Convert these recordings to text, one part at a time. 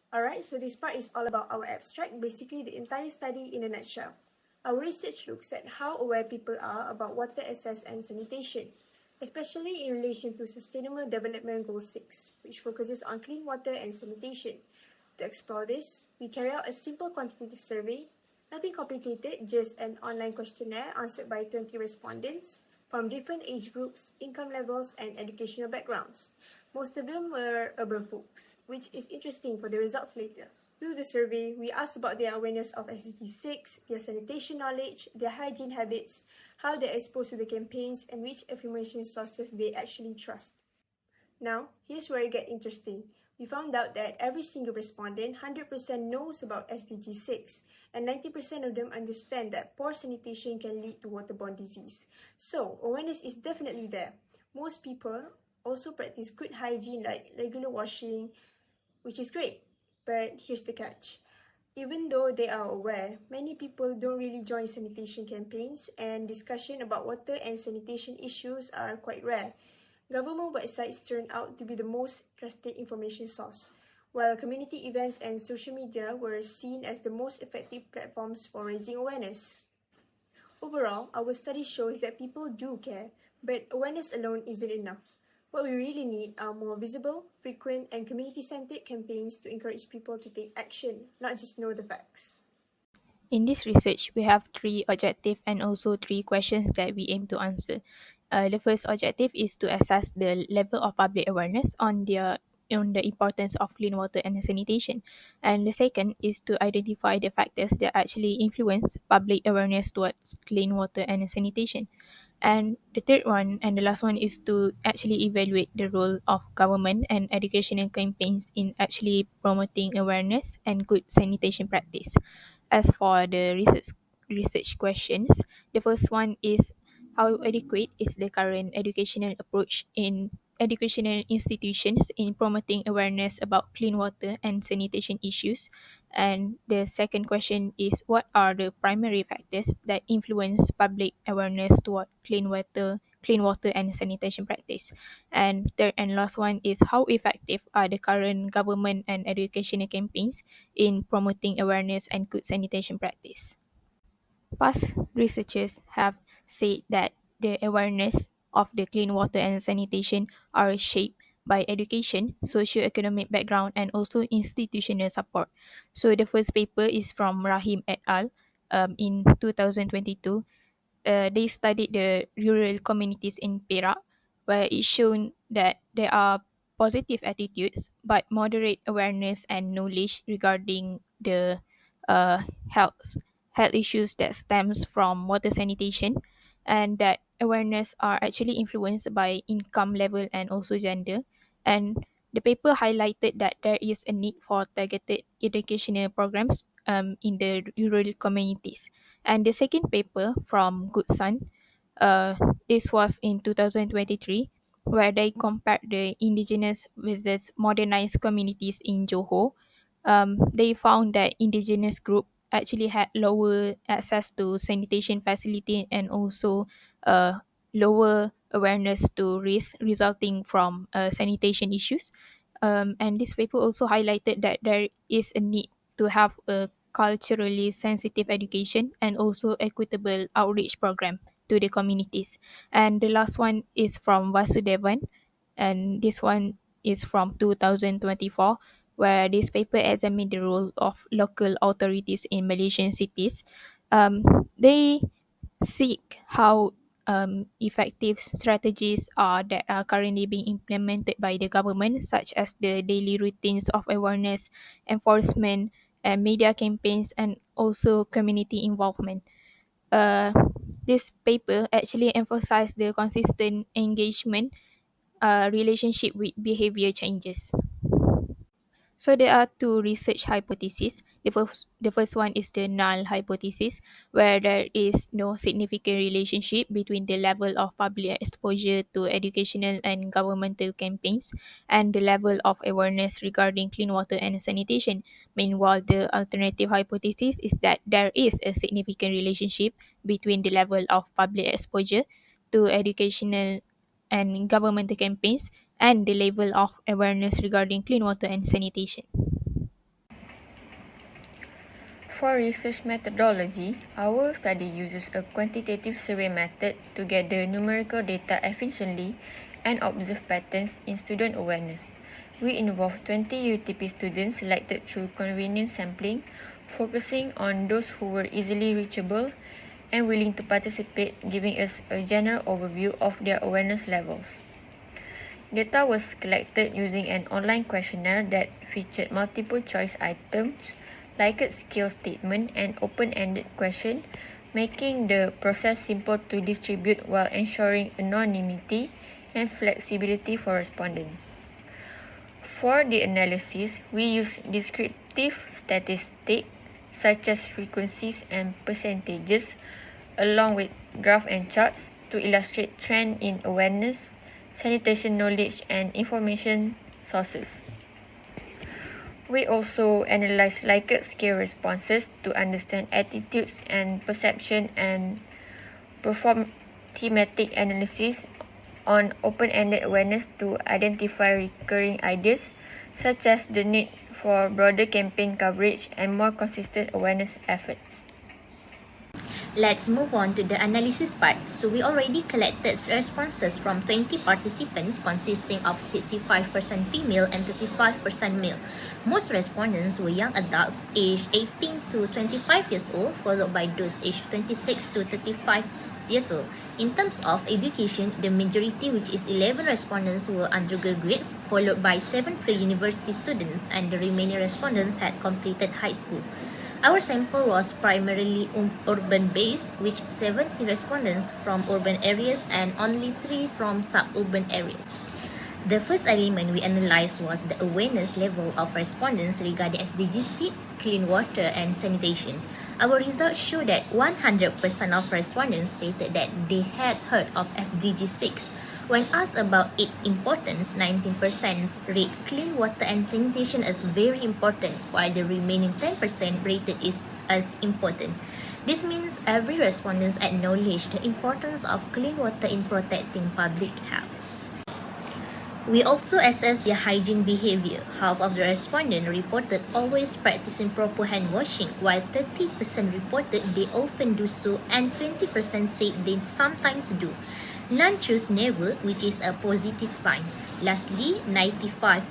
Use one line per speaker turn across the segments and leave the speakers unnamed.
Alright, so this part is all about our abstract, basically the entire study in a nutshell. Our research looks at how aware people are about water access and sanitation, especially in relation to Sustainable Development Goal 6, which focuses on clean water and sanitation. To explore this, we carry out a simple quantitative survey, nothing complicated, just an online questionnaire answered by 20 respondents from different age groups, income levels, and educational backgrounds. Most of them were urban folks, which is interesting for the results later. Through the survey, we asked about their awareness of SDG 6, their sanitation knowledge, their hygiene habits, how they're exposed to the campaigns, and which information sources they actually trust. Now, here's where it gets interesting. We found out that every single respondent 100% knows about SDG 6, and 90% of them understand that poor sanitation can lead to waterborne disease. So, awareness is definitely there. Most people also practice good hygiene like regular washing, which is great. But here's the catch. Even though they are aware, many people don't really join sanitation campaigns, and discussion about water and sanitation issues are quite rare. Government websites turn out to be the most trusted information source, while community events and social media were seen as the most effective platforms for raising awareness. Overall, our study shows that people do care, but awareness alone isn't enough. What we really need are more visible, frequent, and community-centered campaigns to encourage people to take action, not just know the facts.
In this research, we have three objectives and also three questions that we aim to answer. The first objective is to assess the level of public awareness on the importance of clean water and sanitation. And the second is to identify the factors that actually influence public awareness towards clean water and sanitation. And the third one and the last one is to actually evaluate the role of government and educational campaigns in actually promoting awareness and good sanitation practice. As for the research questions, the first one is how adequate is the current educational approach in educational institutions in promoting awareness about clean water and sanitation issues? And the second question is what are the primary factors that influence public awareness toward clean water and sanitation practice? And third and last one is how effective are the current government and educational campaigns in promoting awareness and good sanitation practice? Past researchers have said that the awareness of the clean water and sanitation are shaped by education, socio-economic background, and also institutional support. So the first paper is from Rahim et al. In 2022. They studied the rural communities in Perak, where it shown that there are positive attitudes but moderate awareness and knowledge regarding the uh, health health issues that stems from water sanitation, and that awareness are actually influenced by income level and also gender. And the paper highlighted that there is a need for targeted educational programs in the rural communities. And the second paper from Good Son, this was in 2023, where they compared the indigenous versus modernized communities in Johor. They found that indigenous group actually had lower access to sanitation facility and also lower awareness to risk resulting from sanitation issues. And this paper also highlighted that there is a need to have a culturally sensitive education and also equitable outreach program to the communities. And the last one is from Vasudevan, and this one is from 2024, where this paper examined the role of local authorities in Malaysian cities. They seek how effective strategies are that are currently being implemented by the government, such as the daily routines of awareness, enforcement, and media campaigns, and also community involvement. Uh, this paper actually emphasized the consistent engagement relationship with behavior changes. So there are two research hypotheses. The first one is the null hypothesis, where there is no significant relationship between the level of public exposure to educational and governmental campaigns and the level of awareness regarding clean water and sanitation. Meanwhile, the alternative hypothesis is that there is a significant relationship between the level of public exposure to educational and governmental campaigns and the level of awareness regarding clean water and sanitation.
For research methodology, our study uses a quantitative survey method to gather numerical data efficiently and observe patterns in student awareness. We involve 20 UTP students selected through convenient sampling, focusing on those who were easily reachable and willing to participate, giving us a general overview of their awareness levels. Data was collected using an online questionnaire that featured multiple choice items, Likert scale statement, and open-ended question, making the process simple to distribute while ensuring anonymity and flexibility for respondents. For the analysis, we use descriptive statistics such as frequencies and percentages, along with graphs and charts to illustrate trend in awareness, sanitation knowledge, and information sources. We also analyze Likert scale responses to understand attitudes and perception, and perform thematic analysis on open-ended awareness to identify recurring ideas, such as the need for broader campaign coverage and more consistent awareness efforts.
Let's move on to the analysis part. So we already collected responses from 20 participants consisting of 65% female and 35% male. Most respondents were young adults aged 18 to 25 years old, followed by those aged 26 to 35 years old. In terms of education, the majority, which is 11 respondents, were undergraduates, followed by 7 pre-university students, and the remaining respondents had completed high school. Our sample was primarily urban-based, with 70 respondents from urban areas and only 3 from suburban areas. The first element we analyzed was the awareness level of respondents regarding SDG 6, clean water, and sanitation. Our results show that 100% of respondents stated that they had heard of SDG 6. When asked about its importance, 19% rate clean water and sanitation as very important, while the remaining 10% rated it as important. This means every respondent acknowledged the importance of clean water in protecting public health. We also assessed their hygiene behavior. Half of the respondents reported always practicing proper hand washing, while 30% reported they often do so, and 20% said they sometimes do. None chose never, which is a positive sign. Lastly, 95%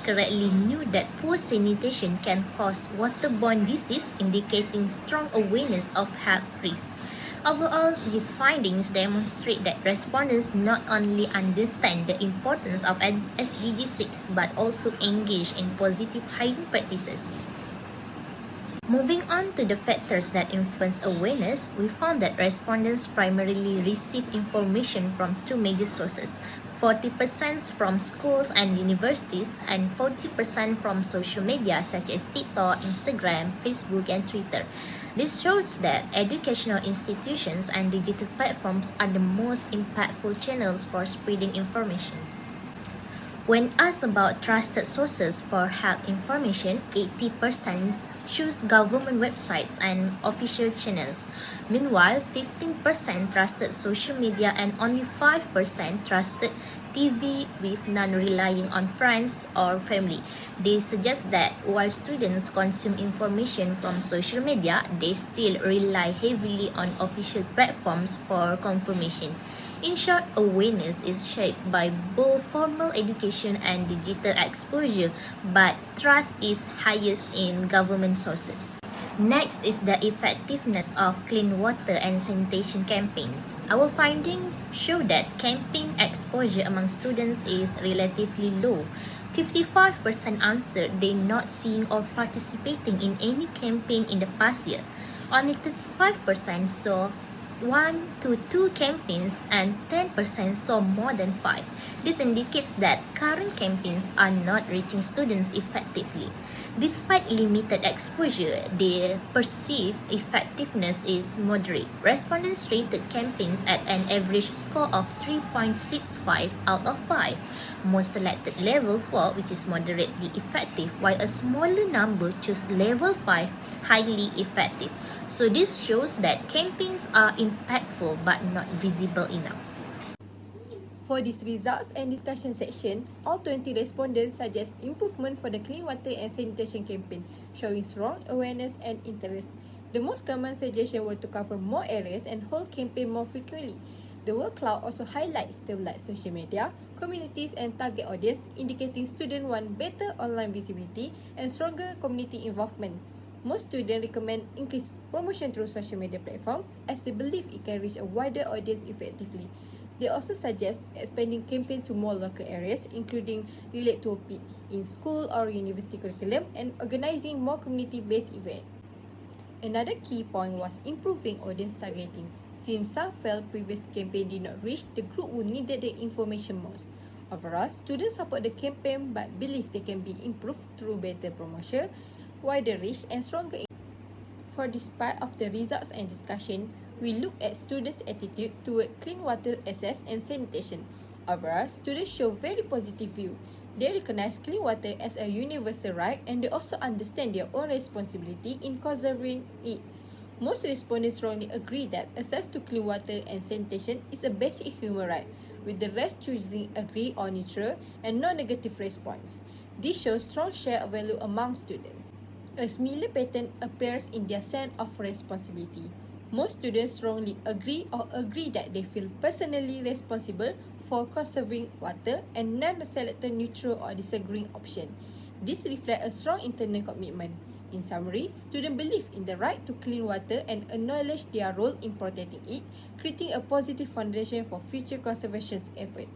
correctly knew that poor sanitation can cause waterborne disease, indicating strong awareness of health risks. Overall, these findings demonstrate that respondents not only understand the importance of SDG 6 but also engage in positive hygiene practices. Moving on to the factors that influence awareness, we found that respondents primarily receive information from 2 major sources, 40% from schools and universities, and 40% from social media such as TikTok, Instagram, Facebook, and Twitter. This shows that educational institutions and digital platforms are the most impactful channels for spreading information. When asked about trusted sources for health information, 80% choose government websites and official channels. Meanwhile, 15% trusted social media and only 5% trusted TV, with none relying on friends or family. They suggest that while students consume information from social media, they still rely heavily on official platforms for confirmation. In short, awareness is shaped by both formal education and digital exposure, but trust is highest in government sources. Next is the effectiveness of clean water and sanitation campaigns. Our findings show that campaign exposure among students is relatively low. 55% answered they not seeing or participating in any campaign in the past year. Only 35% saw 1 to 2 campaigns, and 10% saw more than 5. This indicates that current campaigns are not reaching students effectively. Despite limited exposure, their perceived effectiveness is moderate. Respondents rated campaigns at an average score of 3.65 out of 5. Most selected level 4, which is moderately effective, while a smaller number chose level 5, highly effective. So this shows that campaigns are impactful but not visible enough.
For this results and discussion section, all 20 respondents suggest improvement for the clean water and sanitation campaign, showing strong awareness and interest. The most common suggestion were to cover more areas and hold campaign more frequently. The word cloud also highlights terms like social media, communities and target audience, indicating students want better online visibility and stronger community involvement. Most students recommend increased promotion through social media platform as they believe it can reach a wider audience effectively. They also suggest expanding campaigns to more local areas, including relate to PE in school or university curriculum and organizing more community-based events. Another key point was improving audience targeting, since some felt previous campaign did not reach the group who needed the information most. Overall, students support the campaign but believe they can be improved through better promotion, wider reach and stronger. For this part of the results and discussion, we look at students' attitude toward clean water access and sanitation. Overall, students show very positive view. They recognize clean water as a universal right and they also understand their own responsibility in conserving it. Most respondents strongly agree that access to clean water and sanitation is a basic human right, with the rest choosing agree or neutral and non-negative response. This shows strong share of value among students. A similar pattern appears in their sense of responsibility. Most students strongly agree or agree that they feel personally responsible for conserving water and none selected neutral or disagreeing option. This reflects a strong internal commitment. In summary, students believe in the right to clean water and acknowledge their role in protecting it, creating a positive foundation for future conservation efforts.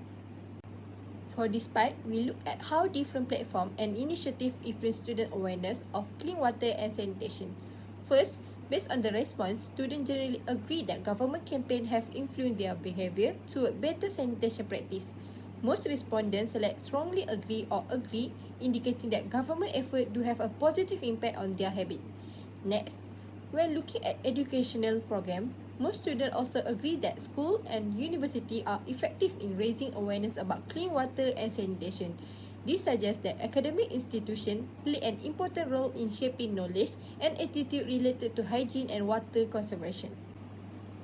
For this part, we look at how different platforms and initiatives influence student awareness of clean water and sanitation. First, based on the response, students generally agree that government campaigns have influenced their behavior toward better sanitation practice. Most respondents select strongly agree or agree, indicating that government efforts do have a positive impact on their habit. Next, when looking at educational programs, most students also agree that school and university are effective in raising awareness about clean water and sanitation. This suggests that academic institutions play an important role in shaping knowledge and attitude related to hygiene and water conservation.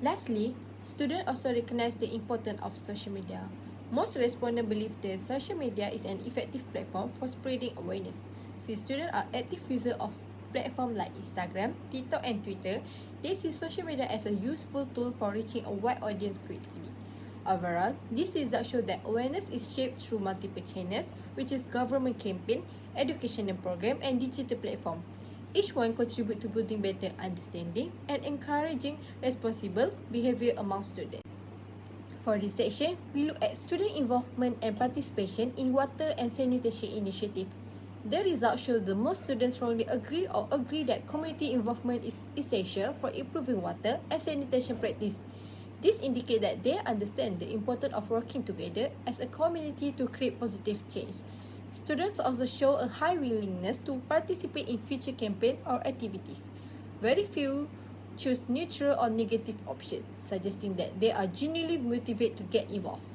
Lastly, students also recognize the importance of social media. Most respondents believe that social media is an effective platform for spreading awareness. Since students are active users of platforms like Instagram, TikTok and Twitter, they see social media as a useful tool for reaching a wide audience quickly. Overall, these results show that awareness is shaped through multiple channels, which is government campaign, educational program, and digital platform. Each one contributes to building better understanding and encouraging responsible behavior among students. For this section, we look at student involvement and participation in water and sanitation initiative. The results show that most students strongly agree or agree that community involvement is essential for improving water and sanitation practice. This indicates that they understand the importance of working together as a community to create positive change. Students also show a high willingness to participate in future campaigns or activities. Very few choose neutral or negative options, suggesting that they are genuinely motivated to get involved.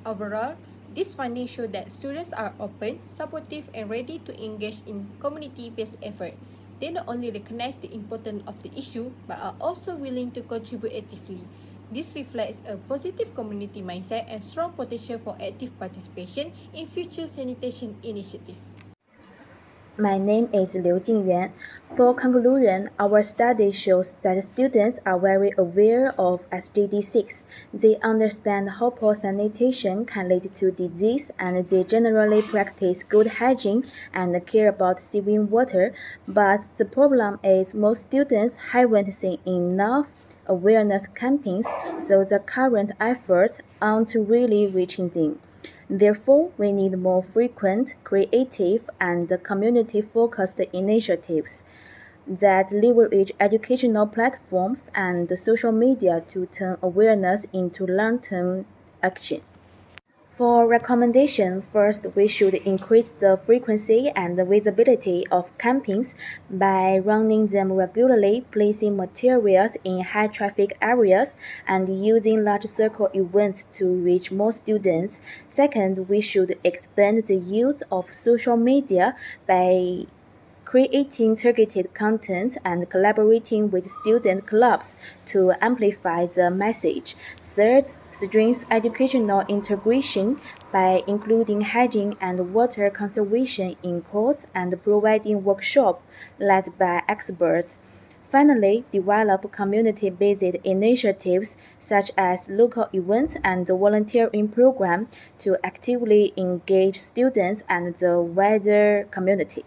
Overall, these findings show that students are open, supportive, and ready to engage in community-based effort. They not only recognize the importance of the issue, but are also willing to contribute actively. This reflects a positive community mindset and strong potential for active participation in future sanitation initiatives.
My name is Liu Jingyuan. For conclusion, our study shows that students are very aware of SDG6. They understand how poor sanitation can lead to disease and they generally practice good hygiene and care about saving water. But the problem is most students haven't seen enough awareness campaigns, so the current efforts aren't really reaching them. Therefore, we need more frequent, creative, and community-focused initiatives that leverage educational platforms and social media to turn awareness into long-term action. For recommendation, first, we should increase the frequency and the visibility of campaigns by running them regularly, placing materials in high-traffic areas, and using large-scale events to reach more students. Second, we should expand the use of social media by creating targeted content, and collaborating with student clubs to amplify the message. Third, strengthens educational integration by including hygiene and water conservation in course and providing workshops led by experts. Finally, develop community-based initiatives such as local events and volunteering programs to actively engage students and the wider community.